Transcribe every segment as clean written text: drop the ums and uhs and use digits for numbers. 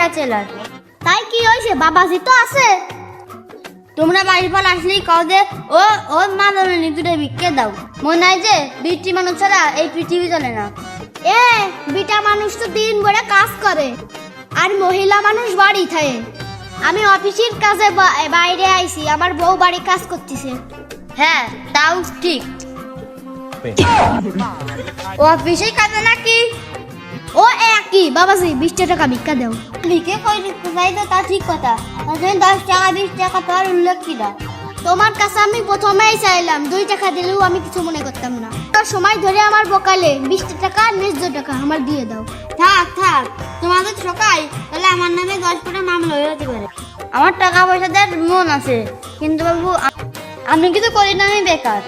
Bachelor. তাই কি হয়েছে, বাবাজি তো আছে। তোমরা বাড়ির পর আসলেই কও যে ও ওর মা বলেনি দুটো ভিক্ষে দাও। মনে হয় যে বিটি মানুষ ছাড়া এই পৃথিবী চলে না। বিটা মানুষ তো দিন ভরে কাজ করে আর মহিলা মানুষ বাড়ি থাকে। আমি অফিসের কাজে বাইরে আইছি, আমার বউ বাড়ি কাজ করতেছে। হ্যাঁ তাও ঠিক। ও অফিসে কাজে নাকি? ও একই। বাবাজি 20 টাকা ভিক্ষা দাও। ভিক্ষে কই চাই তো তা ঠিক কথা, 10 টাকা 20 টাকা তোর উল্লেখ কি না? তোমার কাছে আমি প্রথমেই চাইলাম, 2 টাকা দিলেও আমি কিছু মনে করতাম না। তোর সময় ধরে আমার বকালে 20 টাকা 20 টাকা আমার দিয়ে দাও। থাক থাক, তোমাদের ঠকাই তাহলে আমার নামে 10 টাকা মামলা হয়ে যেতে পারে। আমার টাকা পয়সা দেওয়ার মন আছে, কিন্তু বাবু আমি কিছু করি না, আমি বেকার।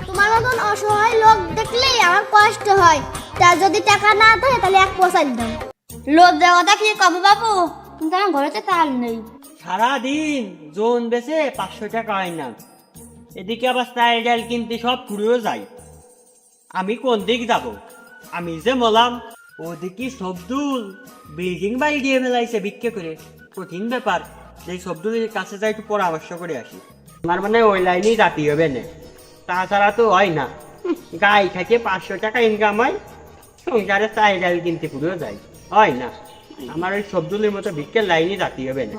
তোমার মতন অসহায় লোক দেখলেই আমার কষ্ট হয়। তা যদি টাকা না থাকে তাহলে 1 পয়সা দাও। লোক দেওয়াটা কি কব বাবু, কিন্তু আমার ঘরে তো তাল নেই। সারাদিন জোন বেচে 500 টাকা হয় না, এদিকে আবার চাল ডাল কিনতে সব পুড়েও যায়। আমি কোন দিক যাব? আমি যে মলাম, ওদিকে সবদুল বিল্ডিং বাড়ি দিয়ে ফেলাইছে ভিক্ষে করে। কঠিন ব্যাপার, যে সবদুলের কাছে যাই একটু পরামর্শ করে আসি। আমার মানে ওই লাইনেই রাতি হবে না, তাছাড়া তো হয় না। গাই থেকে 500 টাকা ইনকাম হয়, সংসারে চাল ডাল কিনতে পুড়েও যায়, হয় না। আমার ওই সবদুলের মতো ভিক্ষের লাইনই রাতি হবে না।